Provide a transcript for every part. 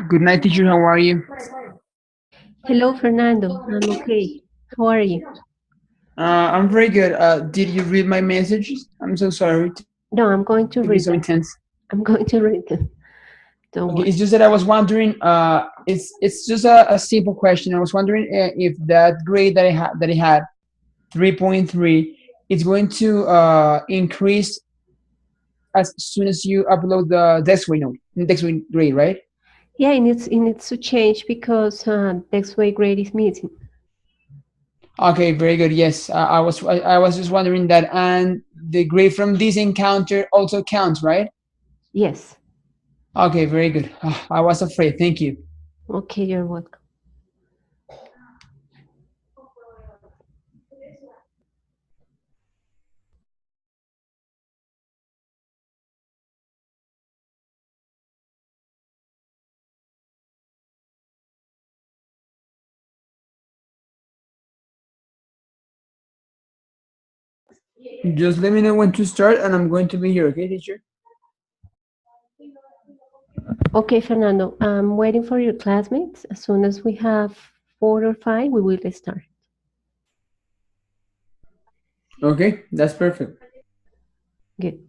Good night, teacher. How are you? Hello, Fernando. I'm okay. How are you? I'm very good. Did you read my messages? I'm so sorry No, I'm going to to be so read them. intense. I'm going to read them. Don't Okay, it's worry. just that I was wondering. It's just a simple question. I was wondering if that grade that I had 3.3 is going to increase as soon as you upload the Dexway note, Dexway grade, right? Yeah, it needs to change because next way grade is missing. Okay, very good. Yes, I was just wondering that, and the grade from this encounter also counts, right? Yes. Okay, very good. I was afraid. Thank you. Okay, you're welcome. Just let me know when to start, and I'm going to be here. Okay, teacher. Okay, Fernando, I'm waiting for your classmates. As soon as we have 4 or 5, we will start. Okay, that's perfect. Good.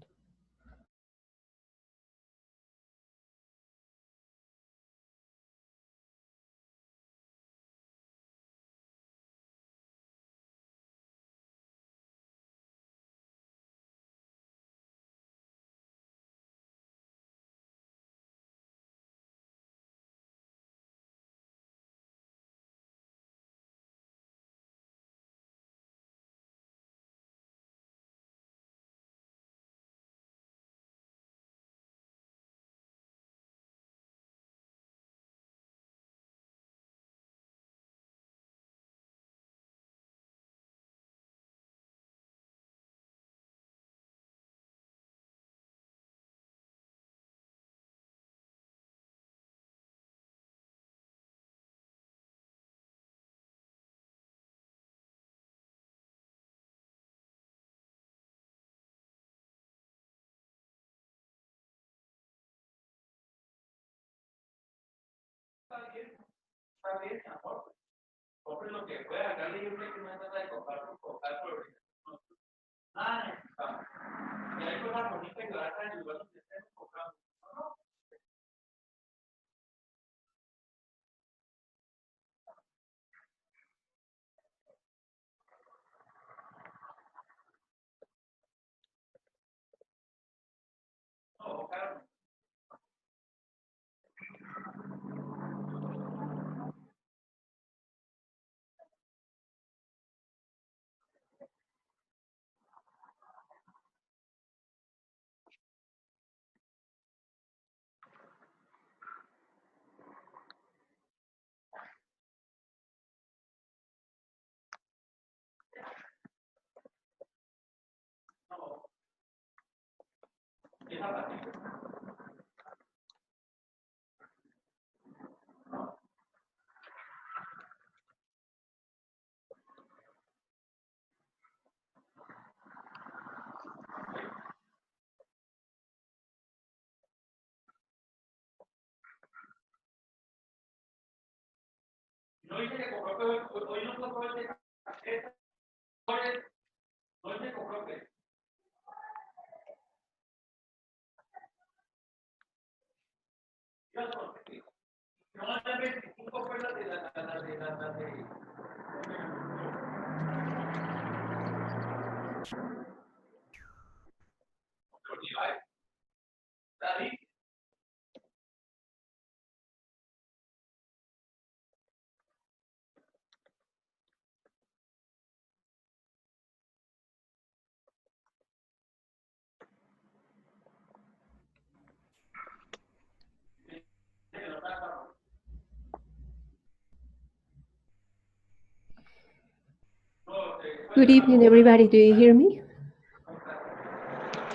Good evening, everybody. Do you hear me?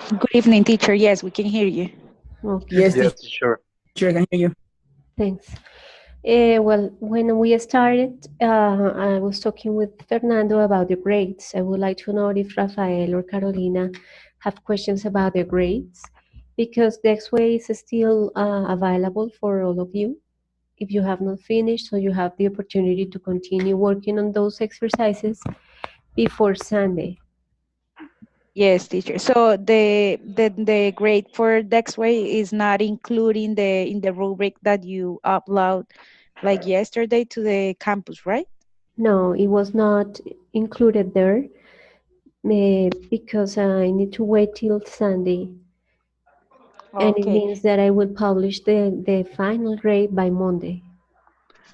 Good evening, teacher. Yes, we can hear you. Okay, Yes, Yes, teacher, teacher. I can hear you. thanks. Well, when we started, I was talking with Fernando about the grades. I would like to know if Rafael or Carolina have questions about the grades. because the X-Way is still available for all of you. If you have not finished, so you have the opportunity to continue working on those exercises before Sunday. Yes, teacher. So the grade for Dexway is not including the in the rubric that you upload like yesterday to the campus, right? No, it was not included there because I need to wait till Sunday, and it Okay. means that I will publish the final grade by Monday.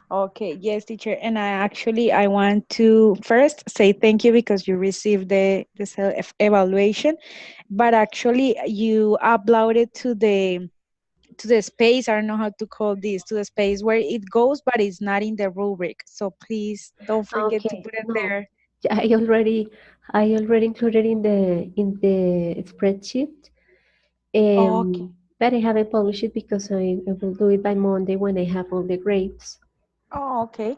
Okay, yes, teacher. And I want to first say thank you because you received the self evaluation, but actually you uploaded to the space. I don't know how to call this, to the space where it goes, but it's not in the rubric. So please don't forget to Okay, put it no, there. I already I already included in the spreadsheet, Okay. but I haven't published it because I will do it by Monday when I have all the grades. Oh, okay.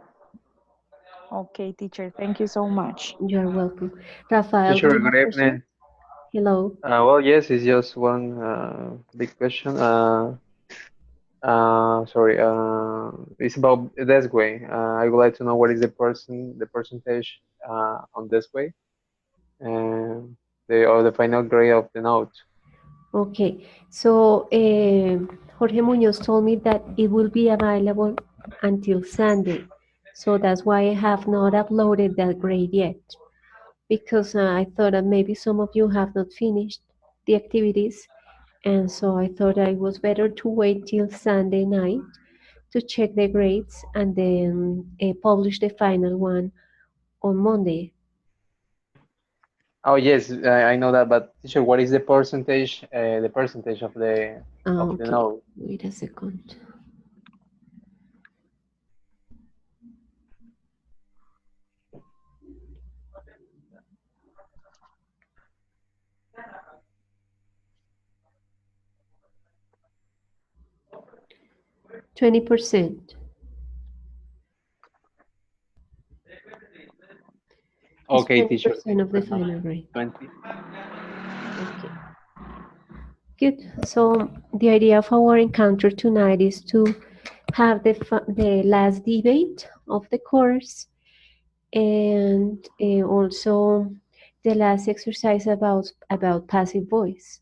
Okay, teacher. Thank you so much. You are welcome. Rafael, do Teacher, you good have questions? evening. Hello. Well, yes, it's just one big question. Sorry. It's about this way. I would like to know what is the percentage on this way, and the final grade of the note. Okay, so Jorge Munoz told me that it will be available until Sunday. So that's why I have not uploaded that grade yet, because I thought that maybe some of you have not finished the activities, and so I thought it was better to wait till Sunday night to check the grades and then publish the final one on Monday. Oh yes, I know that. But teacher, what is the percentage? The percentage of the Okay, note? wait a second. 20%. It's Okay, teacher. Thank 20% you of the very much. final grade. 20. Okay, good. So the idea of our encounter tonight is to have the last debate of the course and also the last exercise about passive voice.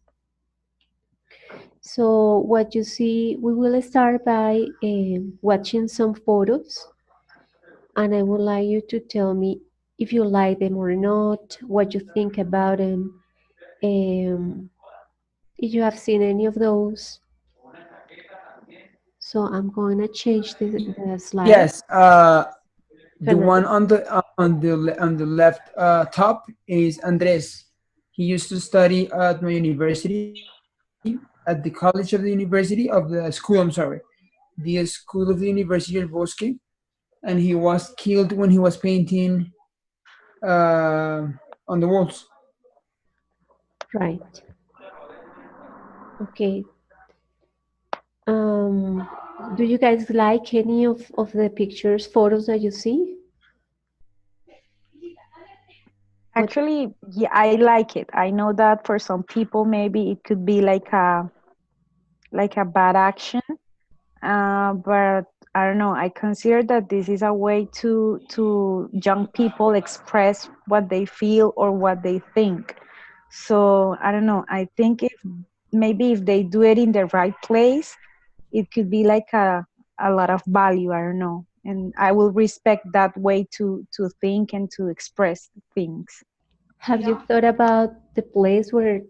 So what you see, we will start by watching some photos, and I would like you to tell me if you like them or not, what you think about them, if you have seen any of those. So I'm going to change the slide. Yes, the Fernando. one on the left top is Andres. He used to study at my university, at the College of the University of the School. I'm sorry, the School of the University of Bosque, and he was killed when he was painting on the walls. Right. Okay. Um, do you guys like any of the pictures, photos that you see? What? Actually, yeah, I like it. I know that for some people, maybe it could be like a bad action, but I don't know. I consider that this is a way to young people express what they feel or what they think. So I don't know. I think if maybe if they do it in the right place, it could be like a lot of value. I don't know, and I will respect that way to think and to express things. Have you thought about the place where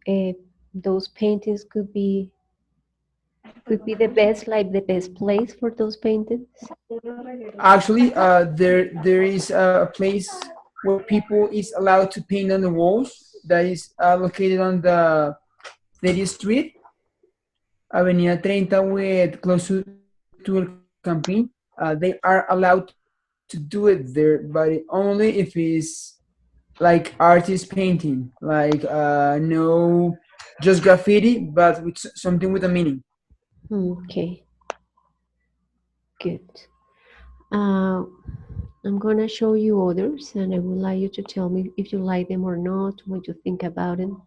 uh, those paintings could be the best, like the best place for those paintings? Actually, there is a place where people is allowed to paint on the walls. That is located on the 30th Street, Avenida 30, with close to El Campín. They are allowed to do it there, but only if it's like artist painting, like no, just graffiti, but with something with a meaning. Okay, good. Uh, I'm gonna show you others, and I would like you to tell me if you like them or not, what you think about them.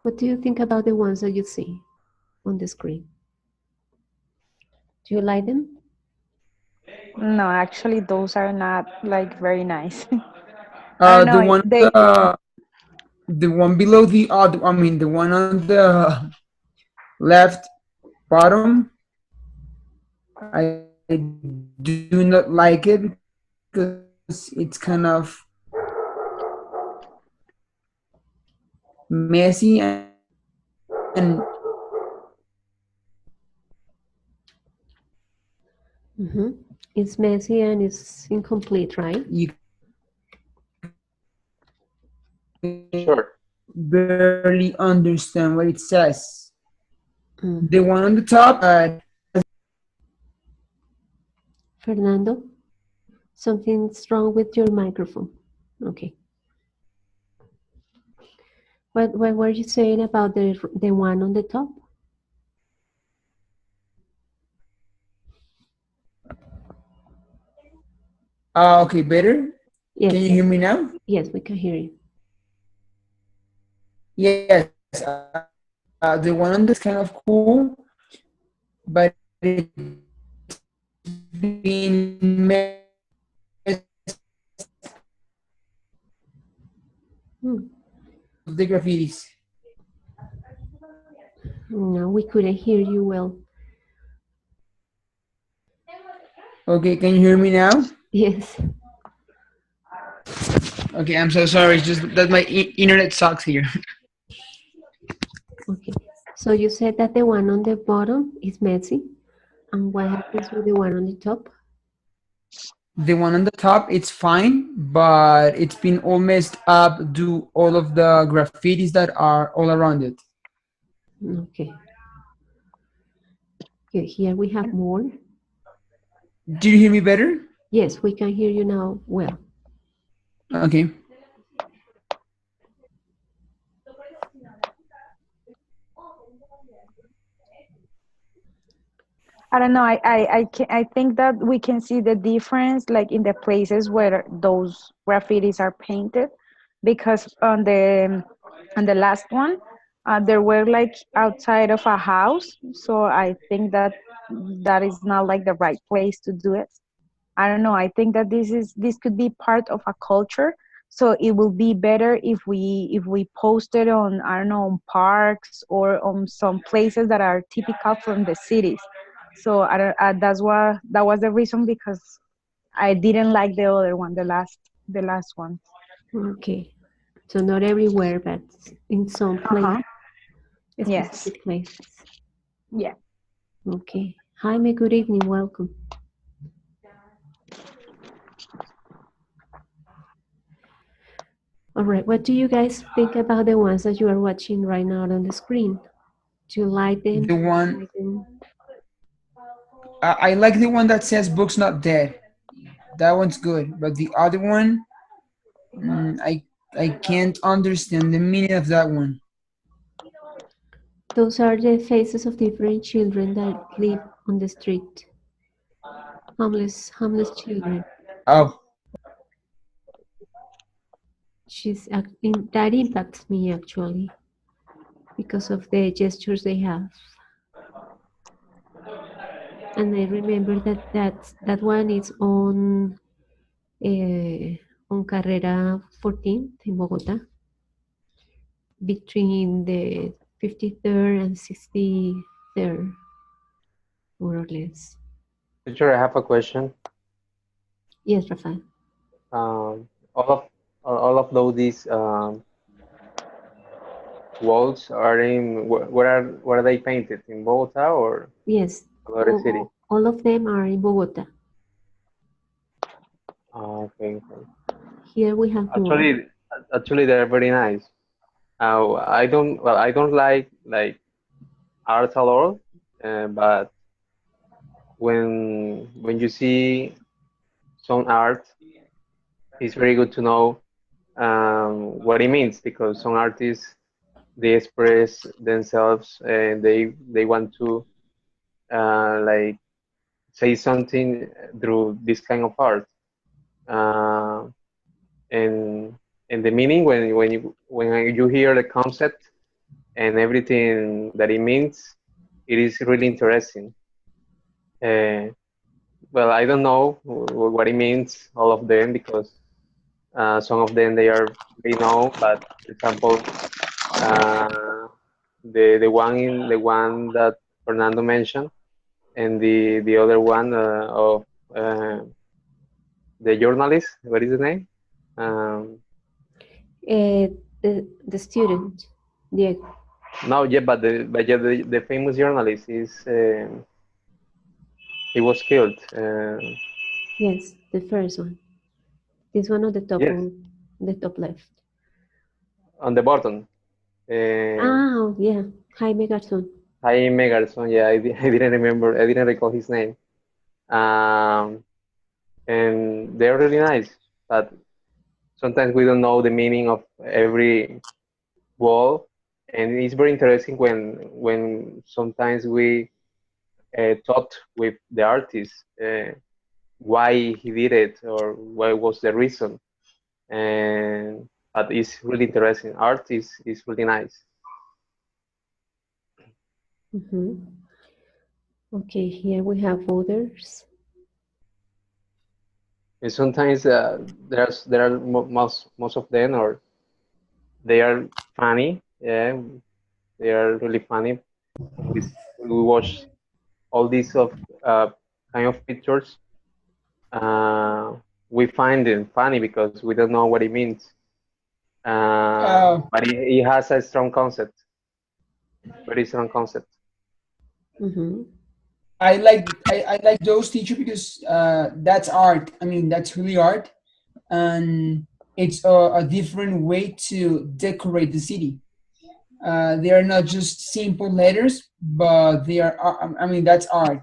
What do you think about the ones that you see on the screen? Do you like them? No, actually, those are not like very nice. I don't The know. one the one below the other, I mean the one on the left bottom, I do not like it because it's kind of messy and Mm-hmm. It's messy and it's incomplete, right? you Sure. barely understand what it says. Mm. The one on the top, Fernando, something's wrong with your microphone. Okay. What were you saying about the one on the top? okay, better. Yes, Can you hear me now? yes, we can hear you. Yes, the one on this kind of cool, but it's been messed Hmm. with the graffitis. No, we couldn't hear you well. Okay, can you hear me now? Yes. Okay, I'm so sorry. It's just that my internet sucks here. Okay. So you said that the one on the bottom is messy. And what happens with the one on the top? The one on the top, it's fine, but it's been all messed up due all of the graffitis that are all around it. Okay. Okay, here we have more. Do you hear me better? Yes, we can hear you now well. Okay. I don't know. I think that we can see the difference like in the places where those graffitis are painted, because on the last one, there were like outside of a house. So I think that that is not like the right place to do it. I don't know. I think that this could be part of a culture. So it will be better if we post it on, I don't know, on parks or on some places that are typical from the cities. So I don't, that was the reason, because I didn't like the other one, the last one. Okay. So not everywhere, but in some Uh-huh. places, Yes. specific places. Yeah. Okay. Jaime, good evening. Welcome. All right. What do you guys think about the ones that you are watching right now on the screen? Do you like them? The one Like them? I like the one that says "Books Not Dead." That one's good, but the other one, I can't understand the meaning of that one. Those are the faces of different children that live on the street. Homeless children. Oh, That impacts me actually because of the gestures they have. And I remember that one is on Carrera 14 in Bogota, between the 53rd and 63rd, more or less. Teacher, I have a question. Yes, Rafael. Um, all of those these walls are in where are they painted, in Bogota or Yes, another city? all of them are in Bogota. Okay, okay. Here we have more. Actually, they're very nice. I don't like art at all, but when you see some art, it's very good to know what it means, because some artists, they express themselves and they want to like say something through this kind of art. Uh, and and the meaning, when you hear the concept, and everything that it means. It is really interesting. Well, I don't know what it means, all of them, because some of them they are very known. But for example, the one that Fernando mentioned, and the other one of uh, the journalist. What is the name? Um, Uh, the student, Diego. no, yeah, but yeah, the famous journalist is he was killed. Yes, the first one. This one on Yes, the top left. on the bottom. Uh, Ah, yeah, Jaime Garzón. Jaime Garzón. Yeah, I didn't remember. I didn't recall his name. Um, and they're really nice, but sometimes we don't know the meaning of every wall, and it's very interesting when sometimes we talk with the artist why he did it or what was the reason, and but it's really interesting. Art is really nice. Mhm. Okay, here we have others. And sometimes there are most of them, or they are funny. Yeah, they are really funny. When we watch all these of uh, kind of pictures, uh, we find them funny because we don't know what it means. Uh, But it has a strong concept, very strong concept. Mhm. I like those teachers because that's art. I mean, that's really art, and it's a different way to decorate the city. They are not just simple letters, but they are. I mean, that's art.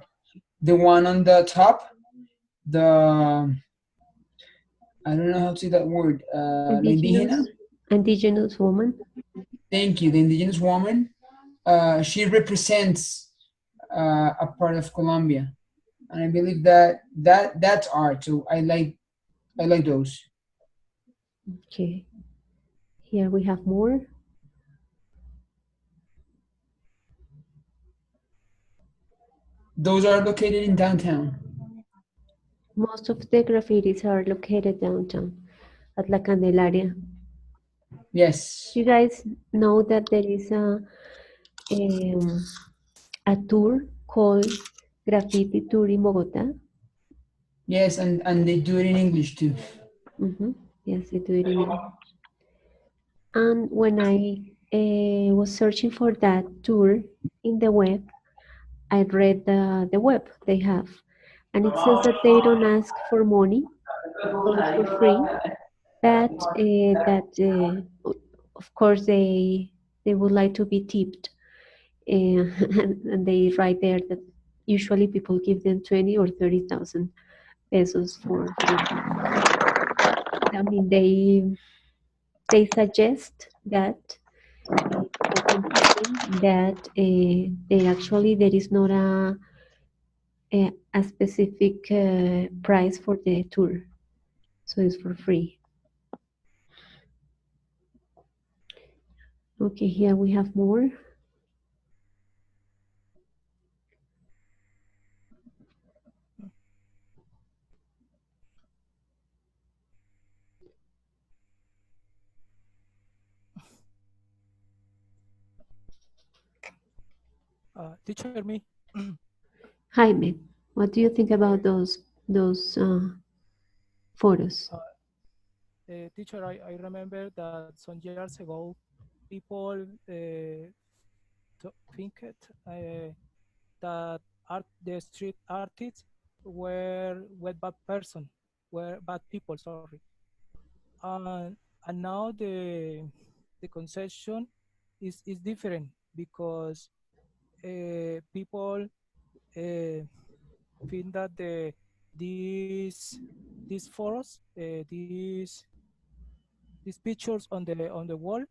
The one on the top, the I don't know how to say that word. La indígena. Indigenous, indigenous woman. Thank you. The indigenous woman. She represents a part of Colombia, and I believe that's art. So I like those. Okay, here we have more. Those are located in downtown. Most of the graffitis are located downtown at La Candelaria. Yes, You guys know that there is um, a tour called Graffiti Tour in Bogota. yes, and they do it in English too. Yes, they do it in English. And when I was searching for that tour in the web, I read the web they have, and it says that they don't ask for money, it's for free, but of course they would like to be tipped, and they write there that usually people give them 20 or 30,000 pesos for that. I mean, they suggest that for completion that they actually there is not a specific price for the tour, so it's for free. Okay, here we have more. Teacher, me. Jaime, what do you think about those photos? Teacher, I remember that some years ago, people think that the street artists were bad person, were bad people. Sorry, and now the conception is different because people think that these these photos, these pictures on the wall,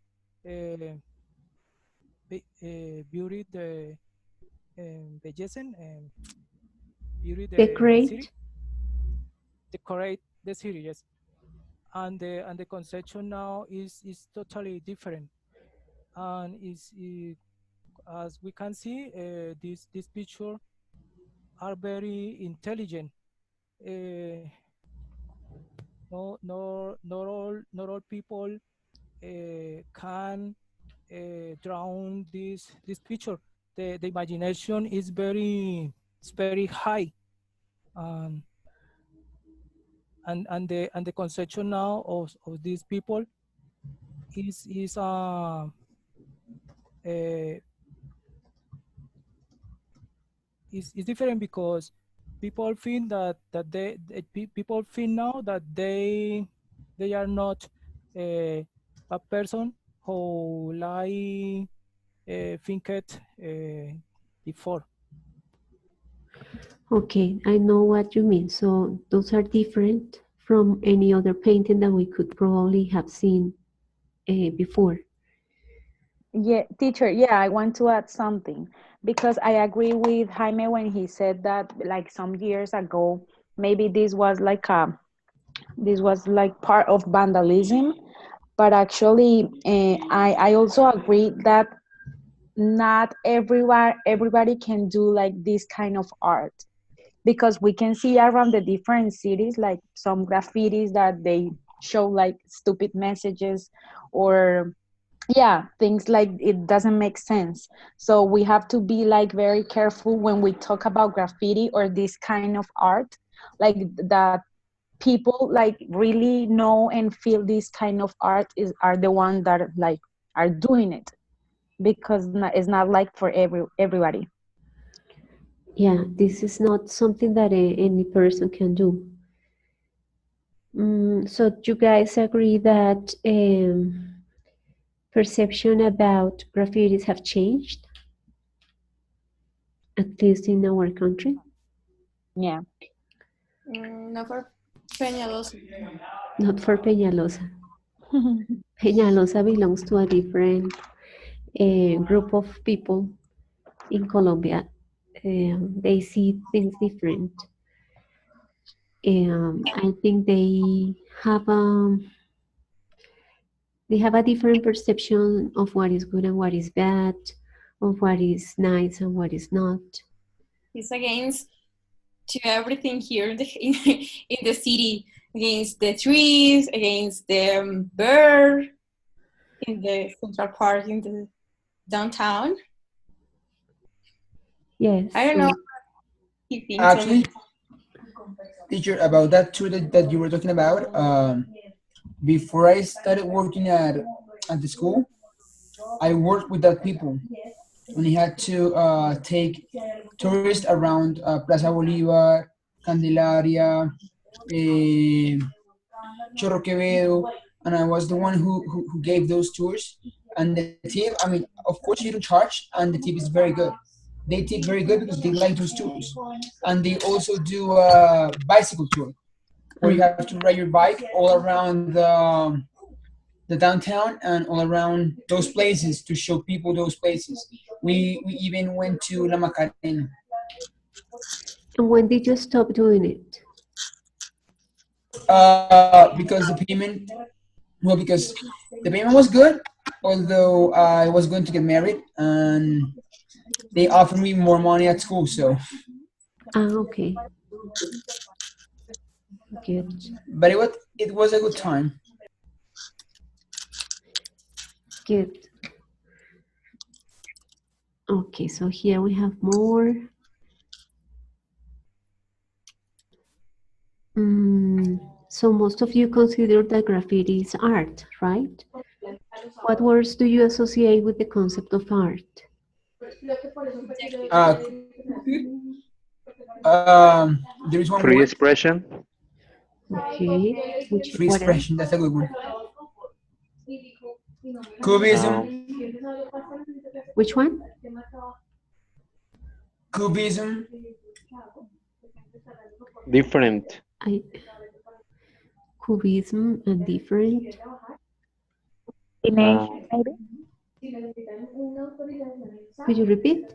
uh, beauty the bellesen and beauty the city, Decorate? decorate the city. Yes, and the conception now is totally different. and as we can see, these pictures are very intelligent. Uh, not all people can draw this picture. The imagination is very high, and the conception now of these people is is different, because people think people think now that they are not a person who like think it before. Okay, I know what you mean. So those are different from any other painting that we could probably have seen before. Yeah, teacher, yeah, I want to add something because I agree with Jaime when he said that like some years ago, maybe this was like part of vandalism, but actually I also agree that not everybody can do like this kind of art, because we can see around the different cities like some graffitis that they show like stupid messages, or yeah, things like it doesn't make sense. So we have to be like very careful when we talk about graffiti or this kind of art, like that people like really know and feel this kind of art is are the ones that like are doing it, because it's not like for everybody. Yeah, this is not something that any person can do. So you guys agree that perception about graffitis have changed, at least in our country? Yeah. No for Peñalosa. Not for Peñalosa. Peñalosa belongs to a different group of people in Colombia. They see things different. I think they have a different perception of what is good and what is bad, of what is nice and what is not. He's against to everything here in in the city, against the trees, against the bird in the Central Park in the downtown. Yes. I don't know what he thinks of Actually, it. teacher, about that tour that you were talking about, before I started working at the school, I worked with that people, and I had to take tourists around Plaza Bolívar, Candelaria, eh, Chorro Quevedo, and I was the one who gave those tours. And the tip, I mean, of course you don't charge, and the tip is very good. They tip very good because they like those tours. And they also do a bicycle tour where you have to ride your bike all around the downtown and all around those places to show people those places. We even went to La Macarena. And when did you stop doing it? Because the payment, well, because the payment was good, although I was going to get married and they offered me more money at school, so. Okay. Good. But it was a good time. Good. Okay, so here we have more. So most of you consider that graffiti is art, right? What words do you associate with the concept of art? There is one Free word, expression. Okay. free What else? expression, that's a good one. Cubism, Which one? cubism, Different. Cubism and different. Imagination, maybe. Could you repeat?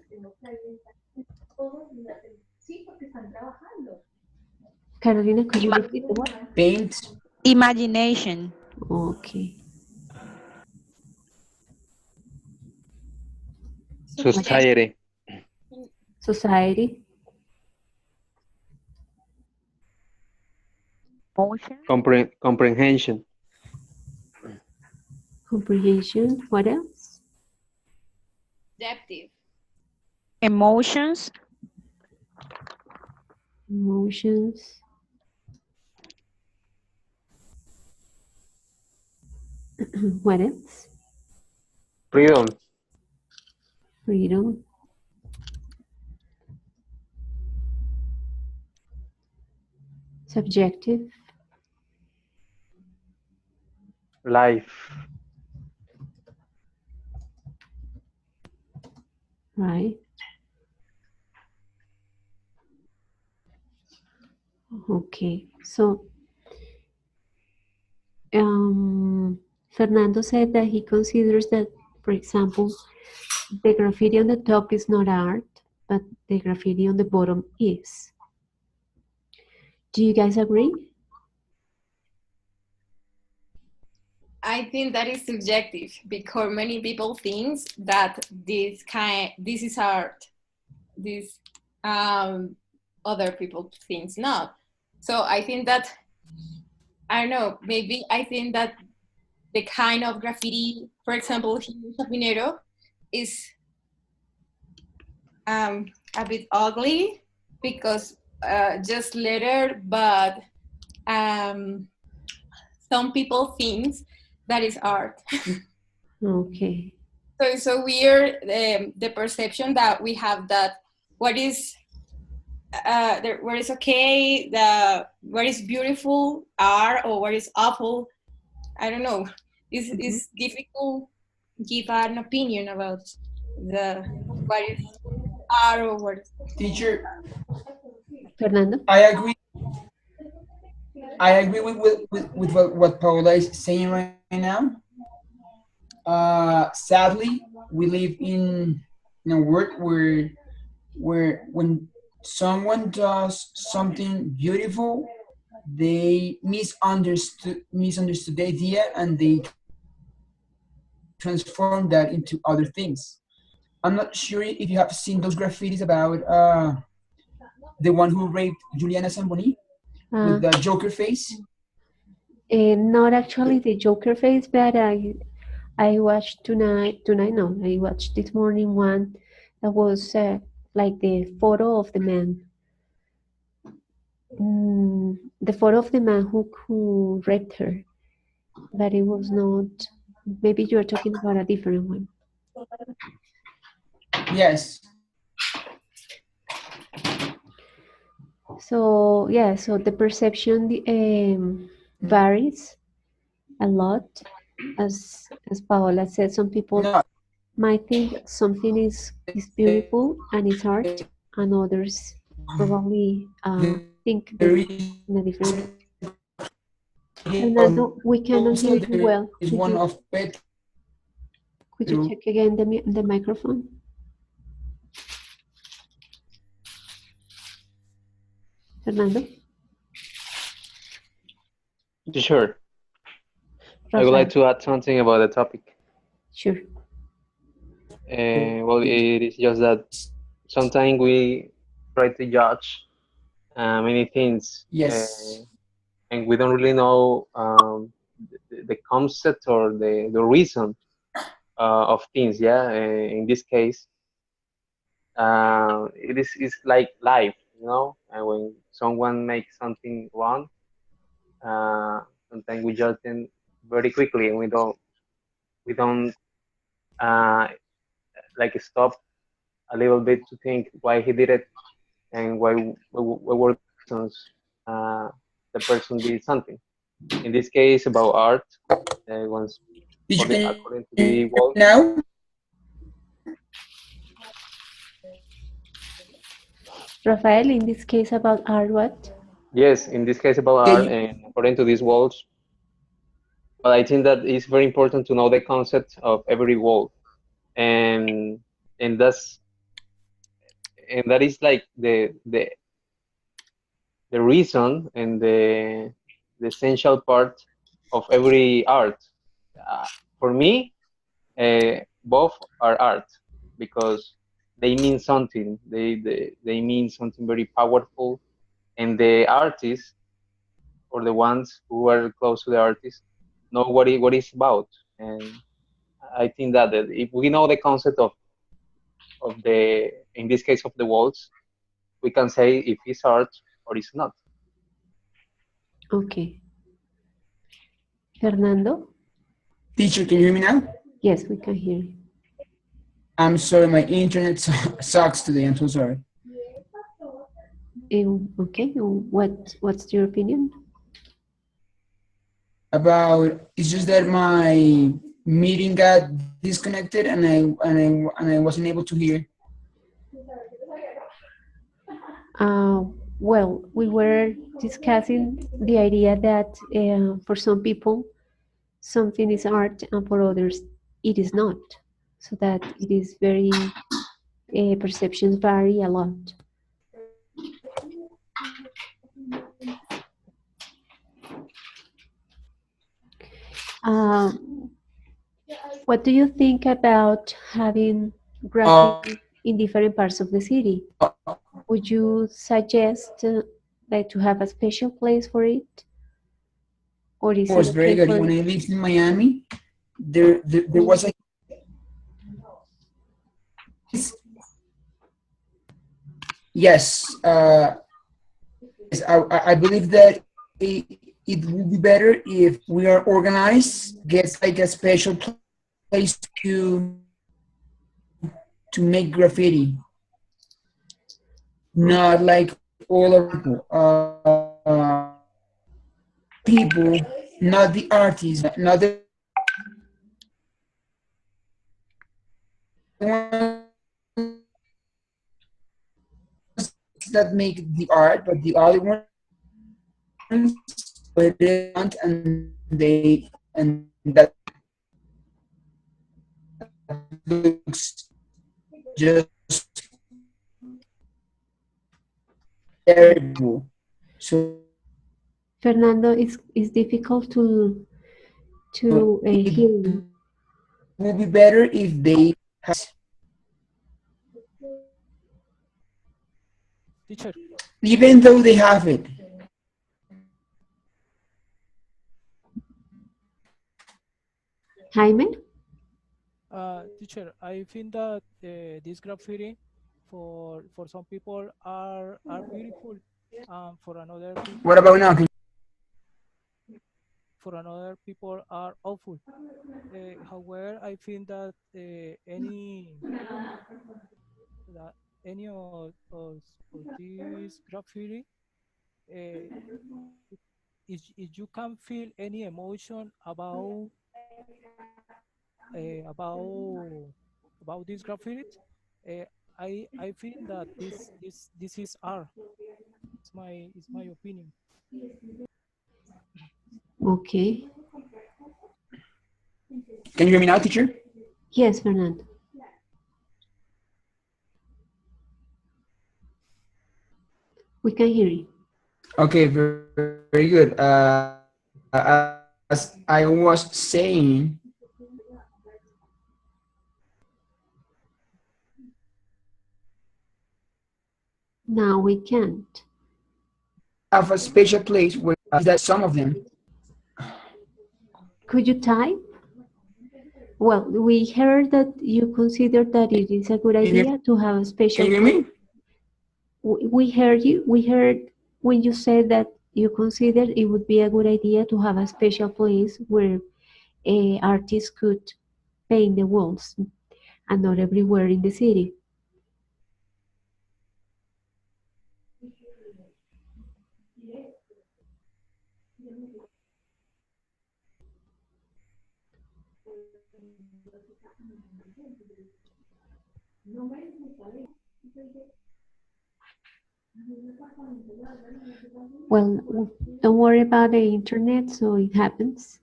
Carolina, could you repeat the word? paint, Imagination. Okay. Society. Society, Motion, Comprehension. comprehension, what else? Adaptive. emotions, Emotions. What else? Freedom. Freedom. Subjective. Life. Right. Okay. So, Fernando said that he considers that, for example, the graffiti on the top is not art, but the graffiti on the bottom is. Do you guys agree? I think that is subjective because many people think that this is art. This other people think not. So I think that I don't know. Maybe I think that the kind of graffiti, for example, here in Chapinero, is a bit ugly because just letter, but some people think that is art. Okay. So it's so weird the perception that we have that what is what is okay, what is beautiful art or what is awful. I don't know. It's difficult give an opinion about the what is art or what is. Teacher, Fernando? I agree. I agree with what Paola is saying right now. Sadly, we live in a world where when someone does something beautiful, they misunderstood the idea and they transform that into other things. I'm not sure if you have seen those graffitis about the one who raped Juliana Zamboni with the Joker face. Not actually the Joker face, but I watched tonight no, I watched this morning one that was like the photo of the man. The photo of the man who raped her, but it was not, maybe you're talking about a different one. Yes. So yeah, so the perception varies a lot. As Paola said, some people No, might think something is beautiful and it's art, and others probably think there in a different way. is Fernando, we cannot hear also you there well. is one of Petro. Could you check again the microphone? Fernando? Sure. I would Rafael? like to add something about the topic. Sure. Well, it is just that sometimes we try to judge many things, Yes. and we don't really know the concept or the reason of things. Yeah, in this case, it's like life, you know. And when someone makes something wrong, sometimes we judge them very quickly, and we don't uh, like stop a little bit to think why he did it and what were the reasons the person did something. In this case, about art, once according to the wall. Now? Rafael, in this case about art, what? Yes, in this case about art, and according to these walls. But I think that it's very important to know the concept of every wall, and and that's and that is like the reason and the essential part of every art. For me, both are art. because they mean something. They mean something very powerful, and the artists or the ones who are close to the artist know what it's about. And I think that if we know the concept of the, in this case, of the walls, we can say if it's art or it's not. Okay. Fernando? Teacher, can you hear me now? Yes, we can hear you. I'm sorry, my internet sucks today. I'm so sorry. Okay, what's your opinion? About, it's just that my meeting got disconnected and I wasn't able to hear. Well, we were discussing the idea that for some people something is art and for others it is not, so that it is very perceptions vary a lot. What do you think about having graffiti in different parts of the city? Would you suggest like to have a special place for it? Or is Of course, it very okay good. for When I lived in Miami, there was a yes. Yes, I believe that it would be better if we are organized, gets like a special place to make graffiti, not like all of people, not the artists, not the ones that make the art, but the other ones what they want and they and that looks just terrible. So Fernando, it's difficult to it hear you. would be better if they Teacher, even though they have it. Jaime? teacher, I think that this graffiti for some people are beautiful, for another What about now? people are awful. However, I think that that any of these graffiti, uh, if you can feel any emotion about this graffiti, uh, I think that this is art. It's my opinion. Okay. Can you hear me now, teacher? Yes, Fernando. We can hear you. Okay, very good. As I was saying, Now we can't. have a special place where that some of them. Could you type? Well, we heard that you consider that it is a good idea to have a special Can you hear place. me? We heard you. We heard when you said that you considered it would be a good idea to have a special place where artists could paint the walls and not everywhere in the city. Well, don't worry about the internet, so it happens.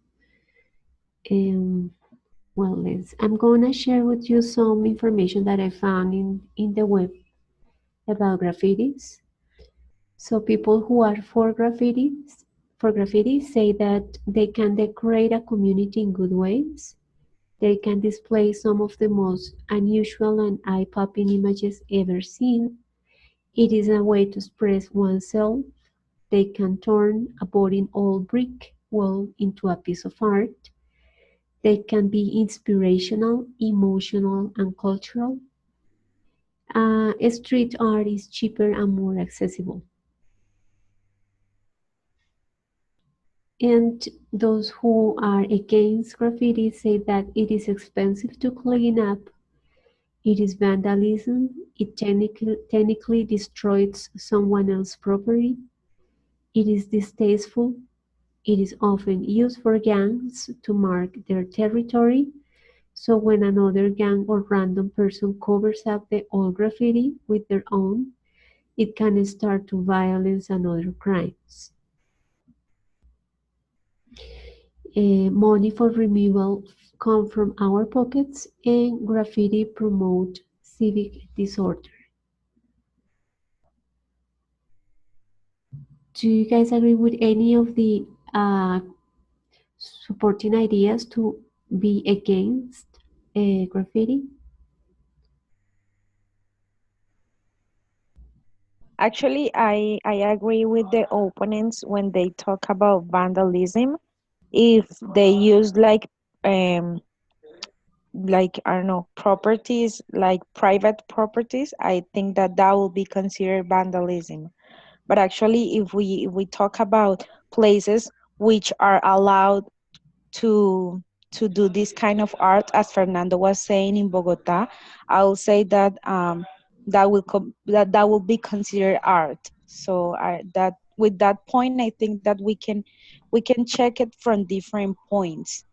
Well, I'm gonna share with you some information that I found in the web about graffitis. So people who are for graffiti say that they can decorate a community in good ways. They can display some of the most unusual and eye-popping images ever seen. It is a way to express oneself. They can turn a boring old brick wall into a piece of art. They can be inspirational, emotional, and cultural. Street art is cheaper and more accessible. And those who are against graffiti say that it is expensive to clean up, it is vandalism, it technically destroys someone else's property, it is distasteful, it is often used for gangs to mark their territory. So when another gang or random person covers up the old graffiti with their own, it can start to violence and other crimes. Money for removal come from our pockets, and graffiti promote civic disorder. Do you guys agree with any of the supporting ideas to be against graffiti? Actually, I agree with the opponents when they talk about vandalism. If they use like I don't know, properties like private properties, I think that that will be considered vandalism. But actually, if we talk about places which are allowed to do this kind of art, as Fernando was saying in Bogota, I will say that that will be considered art. So that with that point, I think that we can check it from different points.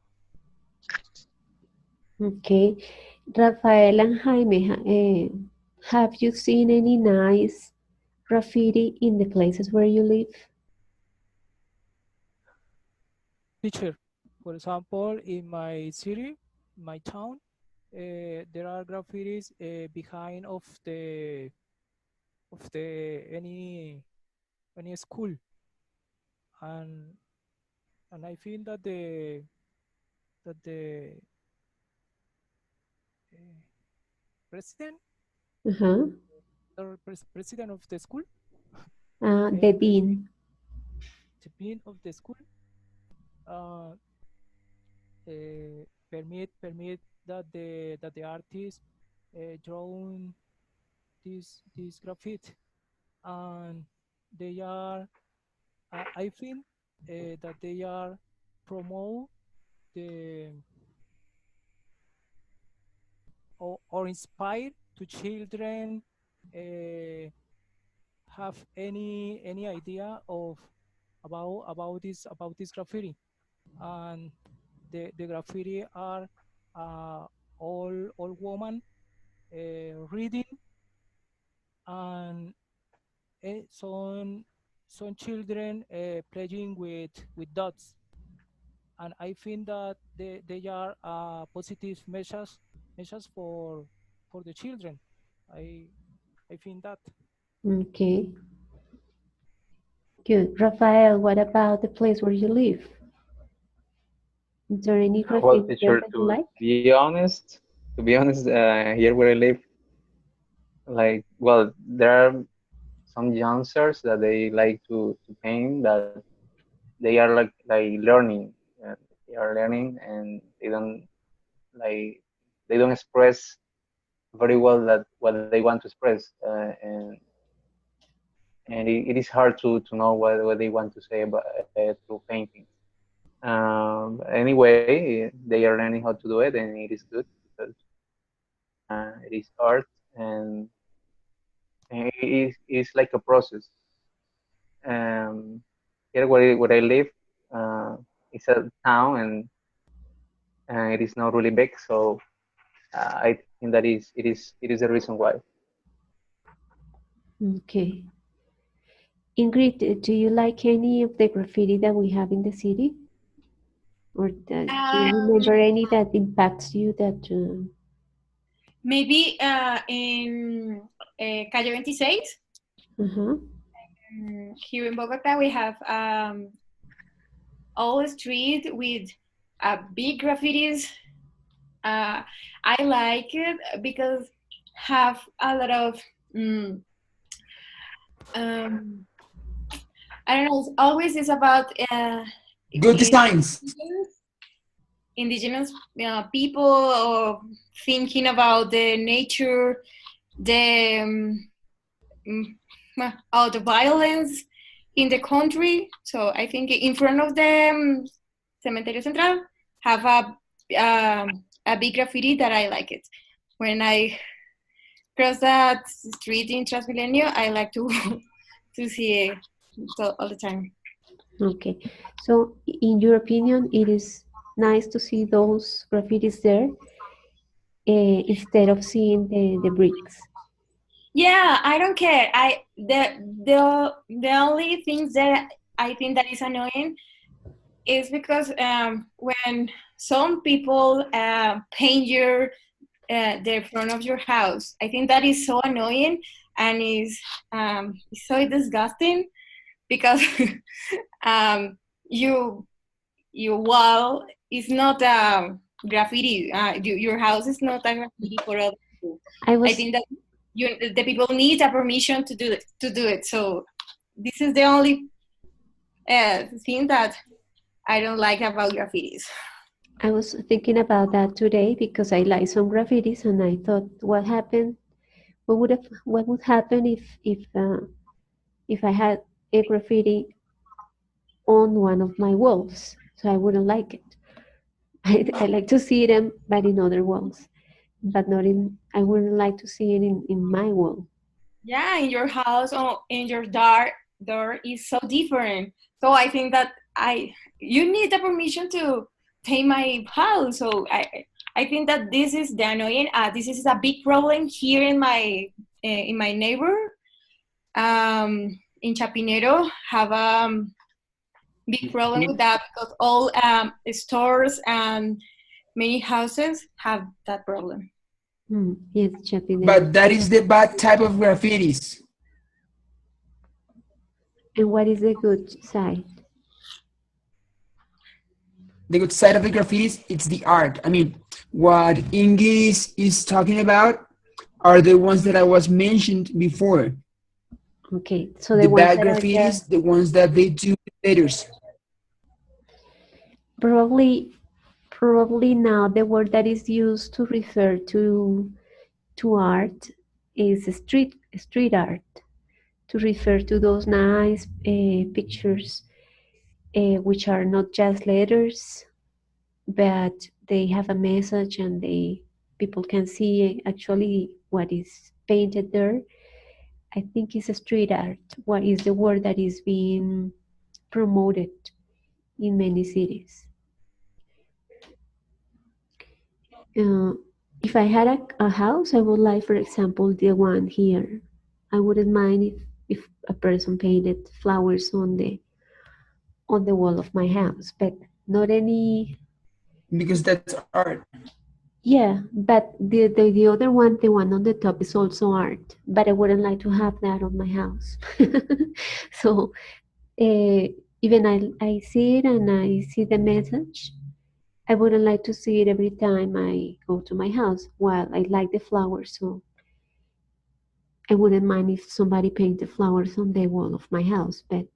Okay. Rafael and Jaime, have you seen any nice graffiti in the places where you live? Teacher, for example, in my city, my town, there are graffitis behind of any school, and I think that the uh, president Uh-huh. or president of the school, The dean. the dean of the school, uh, permit that the artist drawn this graffiti, and they are I think that they are promote the or inspire to children have any idea of about this graffiti, and the graffiti are all woman reading, and some children playing with dots, and I think that they are positive measures for the children. I I think that. Okay, good. Rafael, what about the place where you live? Is there any Well, graffiti there teacher, that you to like? be honest, here where I live, like, well, there are some youngsters that they like to paint that they are like learning. They are learning and like they don't express very well that what they want to express, and it is hard to know what they want to say about through painting. Anyway, they are learning how to do it, and it is good because it is art, and it's like a process. Here where I live, uh, it's a town, and it is not really big, so I think that it is the reason why. Okay. Ingrid, do you like any of the graffiti that we have in the city? Or do you remember any that impacts you that Maybe in Calle 26, uh-huh. here in Bogota, we have all the street with big graffitis I like it because have a lot of um, I don't know. Always is about Good designs. indigenous people or thinking about the nature, the the violence in the country. So I think in front of the Cementerio Central have a big graffiti that I like it. When I cross that street in Transmilenio, I like to to see it all the time. Okay, so in your opinion, it is nice to see those graffitis there instead of seeing the bricks. Yeah, I don't care. The only things that I think that is annoying is because when some people paint the front of your house, I think that is so annoying and is so disgusting because um, you your wall is not graffiti. Your house is not a graffiti for other people. I I was think that the people need a permission to do it. To do it. So this is the only thing that I don't like about graffitis. I was thinking about that today because I like some graffitis and I thought, what happened? What would happen if I had a graffiti on one of my walls? So I wouldn't like it. I like to see them, but in other walls, but not in. I wouldn't like to see it in my wall. Yeah, in your house or in your door is so different. So I think that I you need the permission to take my house. So I think that this is the annoying. This is a big problem here in my neighbor. In Chapinero have a big problem with that because all stores and many houses have that problem. Yes, Chapinero. But that is the bad type of graffitis. And what is the good side? The good side of the graffitis, it's the art. I mean, what Ingrid is talking about are the ones that I was mentioned before. Okay, so The the ones bad that are graffitis, just the ones that they do with letters. probably now the word that is used to refer to art is street art, to refer to those nice pictures which are not just letters, but they have a message and they people can see actually what is painted there. I think it's a street art. What is the word that is being promoted in many cities? Uh, if I had a house, I would like, for example, the one here. I wouldn't mind if a person painted flowers on the wall of my house, but not any. Because that's art. Yeah, but the other one, the one on the top, is also art. But I wouldn't like to have that on my house. So even I see it and I see the message. I wouldn't like to see it every time I go to my house. While I like the flowers, so I wouldn't mind if somebody painted flowers on the wall of my house. But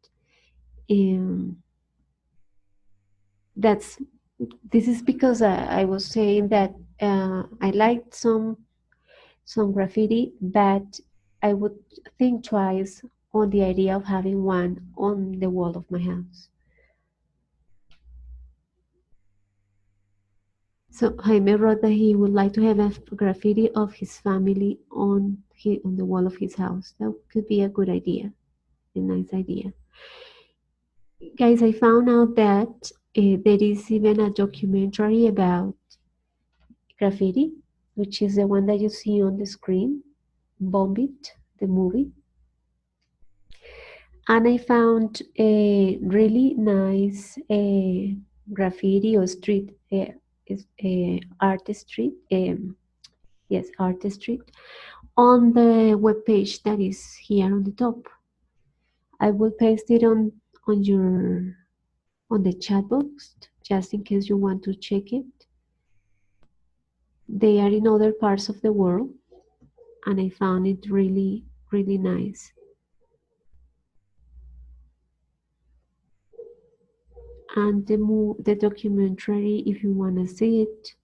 um, that's this is because I was saying that I liked some graffiti, but I would think twice on the idea of having one on the wall of my house. So Jaime wrote that he would like to have a graffiti of his family on the wall of his house. That could be a good idea, a nice idea. Guys, I found out that there is even a documentary about graffiti, which is the one that you see on the screen, Bomb It, the movie. And I found a really nice graffiti or street artistry. Yes, artistry on the webpage that is here on the top. I will paste it on the chat box just in case you want to check it. They are in other parts of the world, and I found it really, really nice. And the documentary, if you want to see it,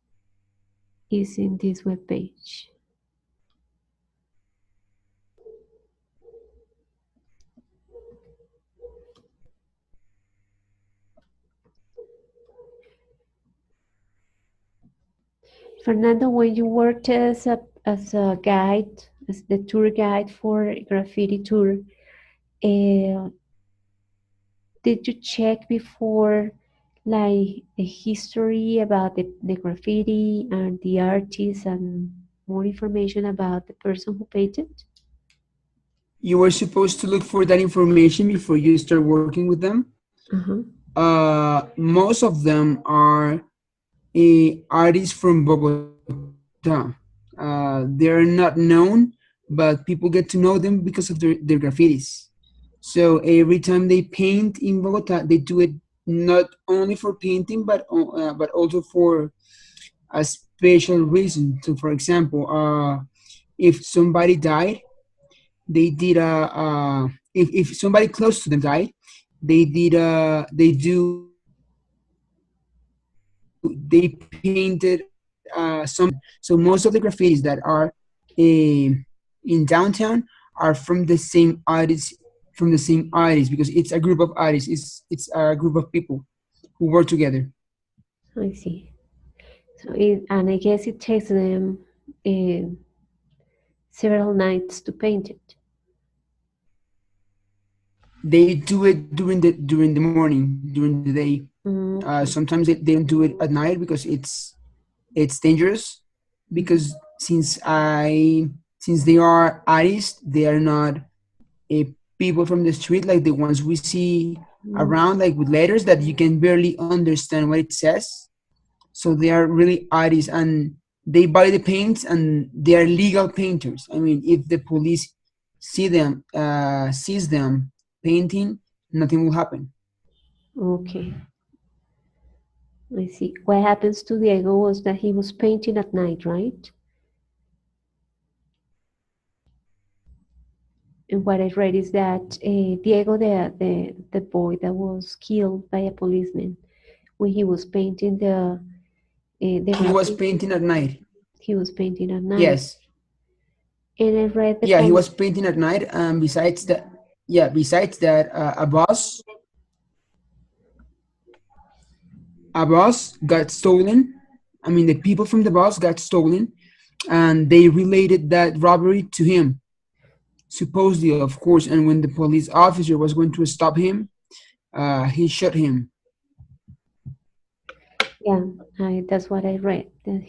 is in this webpage. Fernando, when you worked as a guide, as the tour guide for graffiti tour, did you check before like the history about the graffiti and the artist and more information about the person who painted? You were supposed to look for that information before you start working with them. Uh-huh. Most of them are artists from Bogota. They're not known, but people get to know them because of their graffitis. So every time they paint in Bogota, they do it not only for painting, but also for a special reason. So, for example, if somebody died, they did if somebody close to them died, they painted some. So most of the graffitis that are in downtown are from the same artists, because it's a group of artists. It's a group of people who work together. I see. So and I guess it takes them uh, several nights to paint it. They do it during the morning, during the day. Okay. Sometimes they don't do it at night because it's dangerous. Because since they are artists, they are not people from the street like the ones we see around, like with letters that you can barely understand what it says. So they are really artists, and they buy the paints, and they are legal painters. I mean, if the police sees them painting, nothing will happen. Okay. I see. What happens to Diego was that he was painting at night, right? And what I read is that Diego, the boy that was killed by a policeman, when he was painting the He was graffiti, painting at night. he was painting at night. Yes. And I read the Yeah, he police. was painting at night. And besides that, a bus got stolen. I mean, the people from the bus got stolen, and they related that robbery to him, supposedly, of course. And when the police officer was going to stop him, he shot him. Yeah, that's what I read. That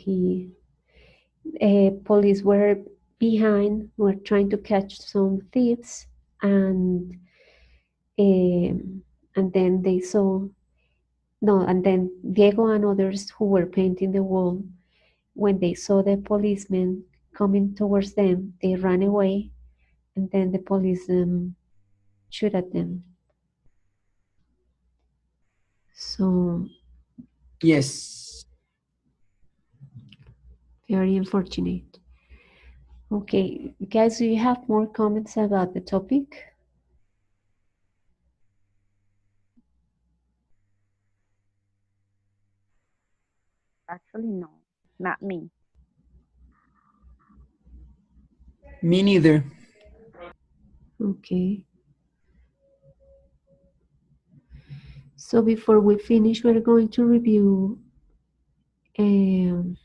police were behind, were trying to catch some thieves, and um, and then they saw no, and then Diego and others who were painting the wall, when they saw the policemen coming towards them, they ran away, and then the police shoot at them. So Yes. very unfortunate. Okay, guys, do you have more comments about the topic? Actually, no, not me. Me neither. Okay. So before we finish, we're going to review um,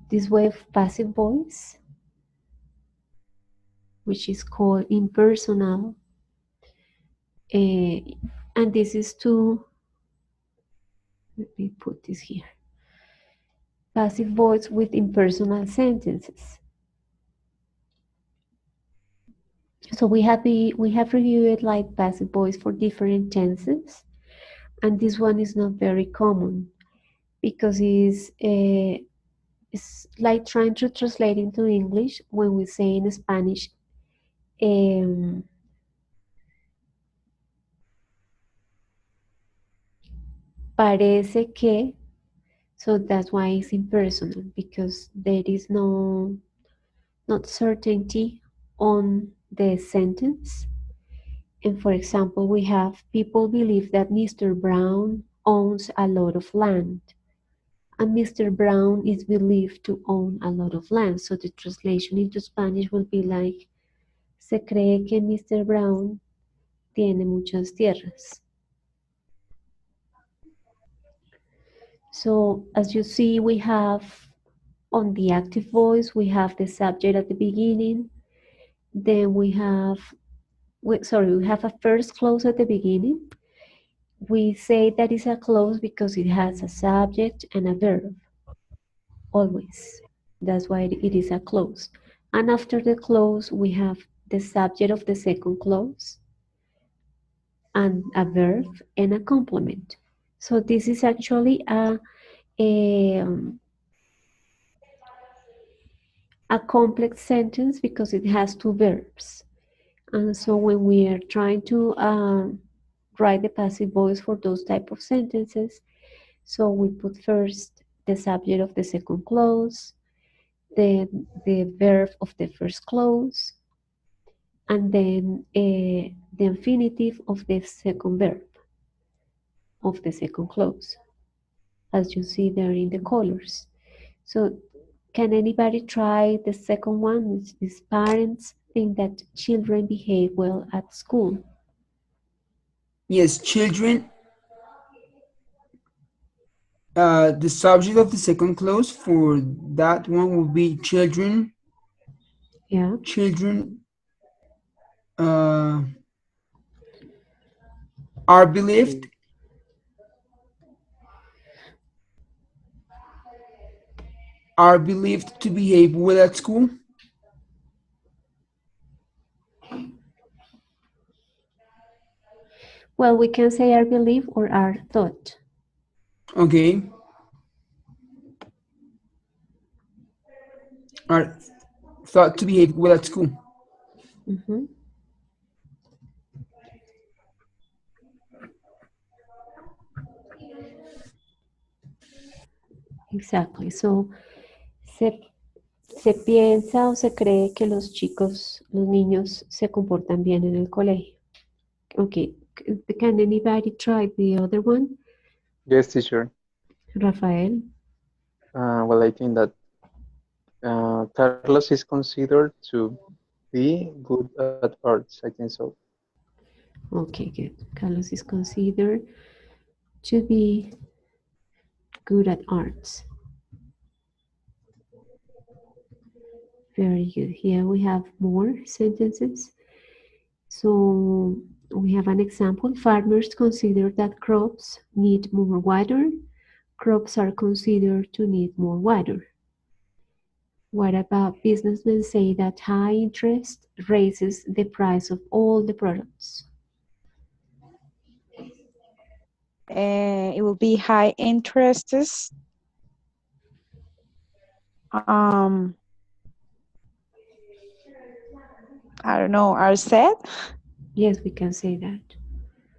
this way of passive voice, which is called impersonal. And this is to, let me put this here, passive voice with impersonal sentences. So we have reviewed like passive voice for different tenses, and this one is not very common because it's like trying to translate into English when we say in Spanish, parece que. So that's why it's impersonal, because there is not certainty on the sentence. And for example, we have people believe that Mr. Brown owns a lot of land. And Mr. Brown is believed to own a lot of land. So the translation into Spanish will be like, se cree que Mr. Brown tiene muchas tierras. So as you see, we have on the active voice, we have the subject at the beginning. Then we have a first clause at the beginning. We say that it's a clause because it has a subject and a verb, always. That's why it is a clause. And after the clause, we have the subject of the second clause and a verb and a complement. So this is actually a complex sentence because it has two verbs. And so when we are trying to write the passive voice for those type of sentences, so we put first the subject of the second clause, then the verb of the first clause, and then the infinitive of the second verb of the second clause, as you see there in the colors. So can anybody try the second one, which is parents think that children behave well at school? Yes, children. The subject of the second clause for that one will be children. Yeah. Children are believed to behave well at school. Well, we can say are believed or are thought. Okay. Are thought to behave well at school. Mm-hmm. Exactly. So, se piensa o se cree que los niños se comportan bien en el colegio. Okay. Can anybody try the other one? Yes, teacher. Rafael? Well, I think that Carlos is considered to be good at arts. I think so. Okay, good. Carlos is considered to be good at arts. Very good. Here we have more sentences. So we have an example. Farmers consider that crops need more water. Crops are considered to need more water. What about businessmen say that high interest raises the price of all the products? It will be high interests. I don't know, are said? Yes, we can say that.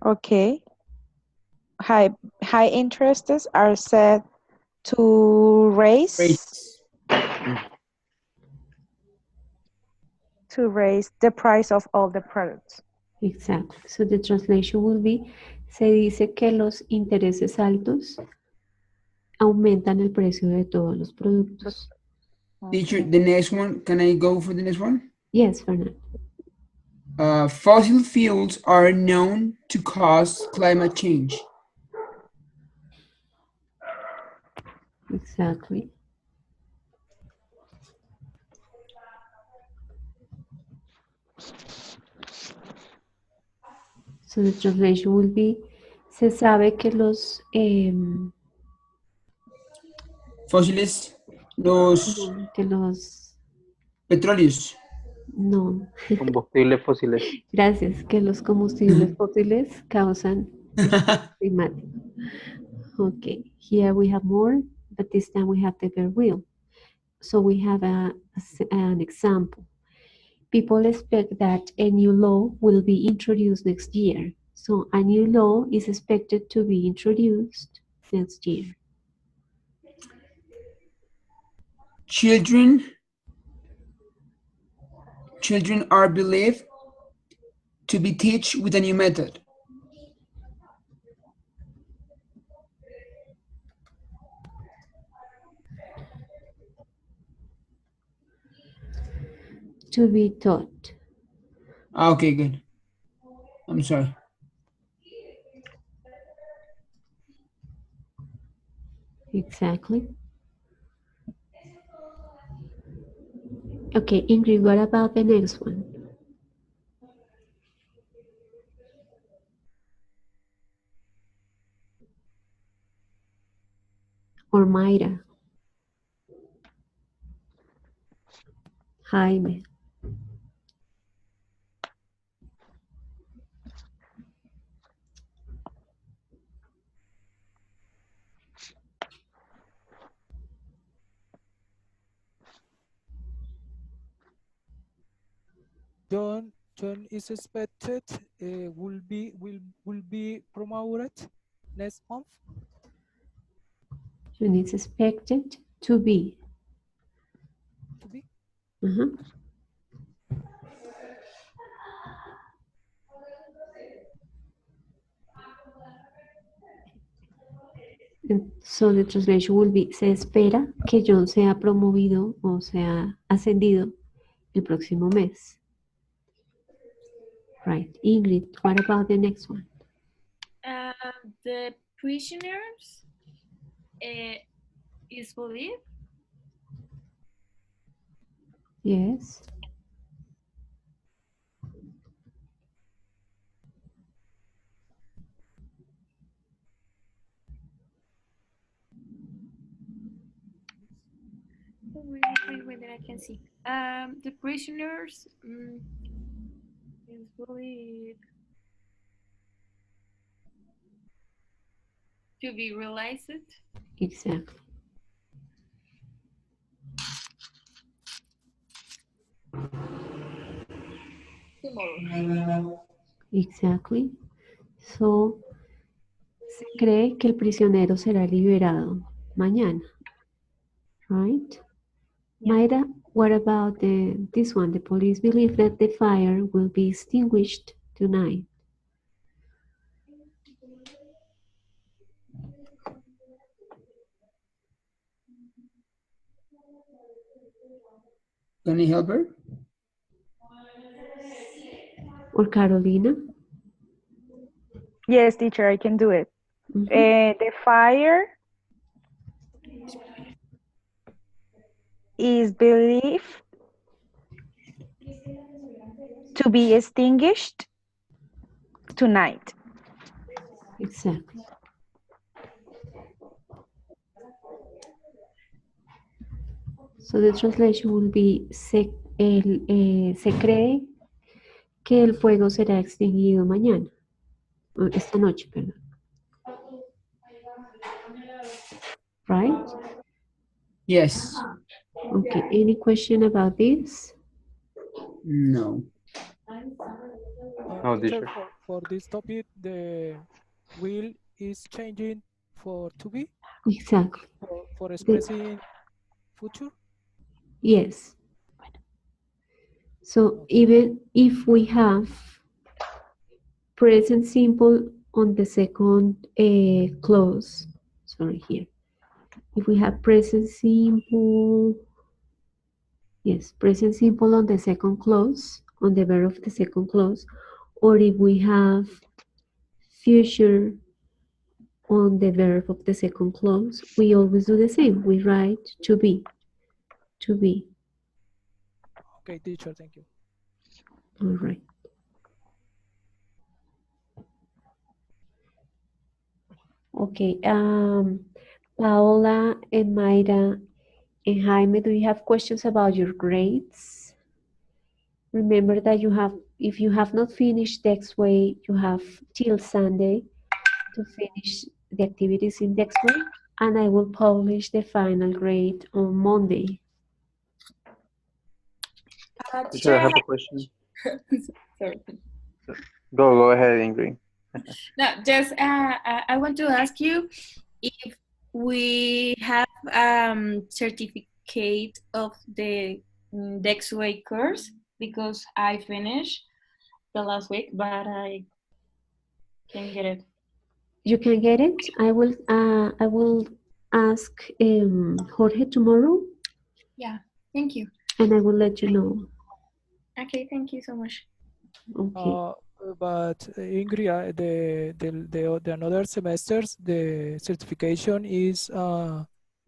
Okay. High interests are said to raise the price of all the products. Exactly. So the translation will be, se dice que los intereses altos aumentan el precio de todos los productos. Teacher, the next one, can I go for the next one? Yes, Fernando. Fossil fuels are known to cause climate change. Exactly. So the translation will be, se sabe que los Fósiles, que los petróleos. no. Combustibles fósiles. Gracias, que los combustibles fósiles causan climático. Okay, here we have more, but this time we have the verb will. So we have an example. People expect that a new law will be introduced next year. So a new law is expected to be introduced next year. children are believed to be teach with a new method. To be taught. Okay, good. I'm sorry. Exactly. Okay, Ingrid, what about the next one? Or Mayra? Jaime. John is expected will be promoted next month. John is expected to be. To be. So the translation will be, se espera que John sea promovido o sea ascendido el próximo mes. Right. Ingrid, what about the next one? The prisoners is believed. Yes. Wait, that I can see. The prisoners is believed to be realized. Exactly. Tomorrow. Exactly. So, se cree que el prisionero será liberado mañana. Right? Yeah. Mayra, what about this one? The police believe that the fire will be extinguished tonight. Can I help her? Or Carolina? Yes, teacher, I can do it. The fire is believed to be extinguished tonight. Exactly. So the translation will be, se cree que el fuego será extinguido mañana. Esta noche, perdón. Right? Yes. Okay, any question about this? No. No, Teacher, teacher. for this topic, the will is changing for to be Exactly. for expressing future. Yes. So even if we have present simple on the second clause, sorry here. If we have present simple, yes, present simple on the second clause, on the verb of the second clause, or if we have future on the verb of the second clause, we always do the same. We write to be, to be. Okay, teacher, thank you. All right. Okay, Paola and Mayra and Jaime, do you have questions about your grades? Remember that you have, if you have not finished Dexway, you have till Sunday to finish the activities in Dexway, and I will publish the final grade on Monday. Teacher, I have a question. Sorry. Go ahead, Ingrid. No, just I want to ask you if we have certificate certificate of the Dexway course because I finished the last week, but I can't get it. You can get it. I will ask Jorge tomorrow, Yeah, thank you. and I will let you know. Okay, thank you so much. Okay. But Ingrid, the another semesters, the certification is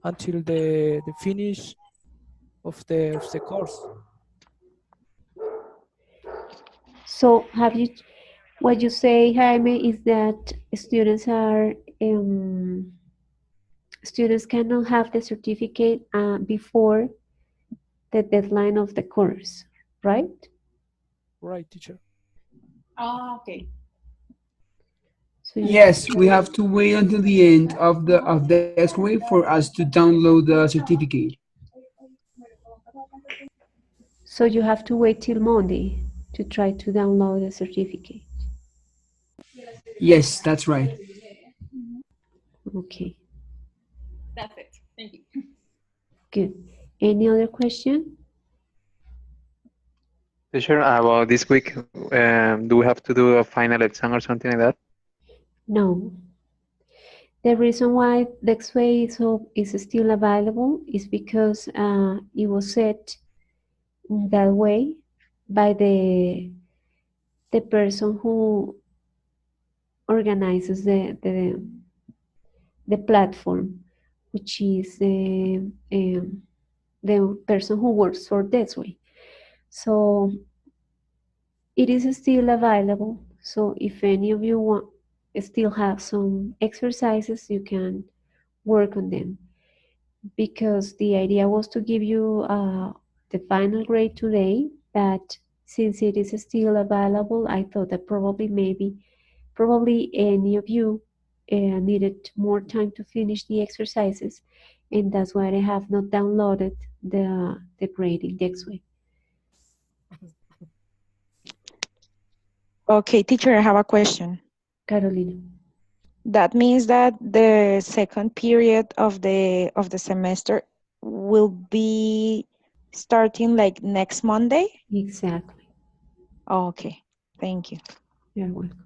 until the finish of the course. So have you? What you say, Jaime, is that students cannot have the certificate before the deadline of the course, right? Right, teacher. Oh, okay. So you Yes, we have to wait until the end of the Dexway for us to download the certificate. so you have to wait till Monday to try to download the certificate. Yes, that's right. Okay, That's it. Thank you. good. Any other question? Teacher, about this week, do we have to do a final exam or something like that? No. The reason why Dexway is still available is because it was set that way by the person who organizes the platform, which is the person who works for Dexway. So it is still available. So if any of you want still have some exercises, you can work on them. Because the idea was to give you the final grade today, but since it is still available, I thought that probably any of you needed more time to finish the exercises, and that's why I have not downloaded the grade index way. Okay, teacher, I have a question. Carolina. That means that the second period of the semester will be starting like next Monday? Exactly. Oh, okay, thank you. You're welcome.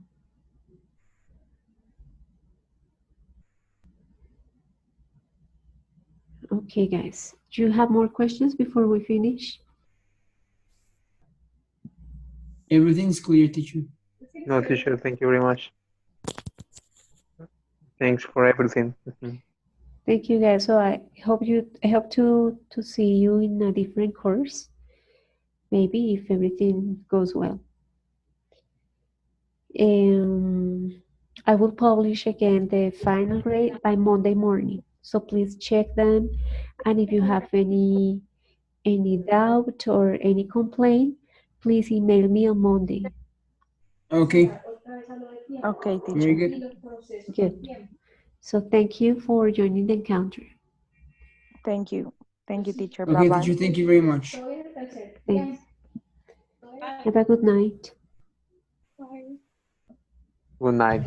Okay, guys. Do you have more questions before we finish? Everything's clear, teacher. No, teacher, thank you very much. Thanks for everything. Thank you, guys. So I hope to see you in a different course, maybe if everything goes well. I will publish again the final grade by Monday morning. So please check them, and if you have any doubt or any complaint, please email me on Monday. Okay, Okay, very teacher. good. Good. So thank you for joining the encounter. Thank you. Thank you, teacher. Okay, Bye-bye. teacher, thank you very much. Thanks. Have a good night. Bye. Good night.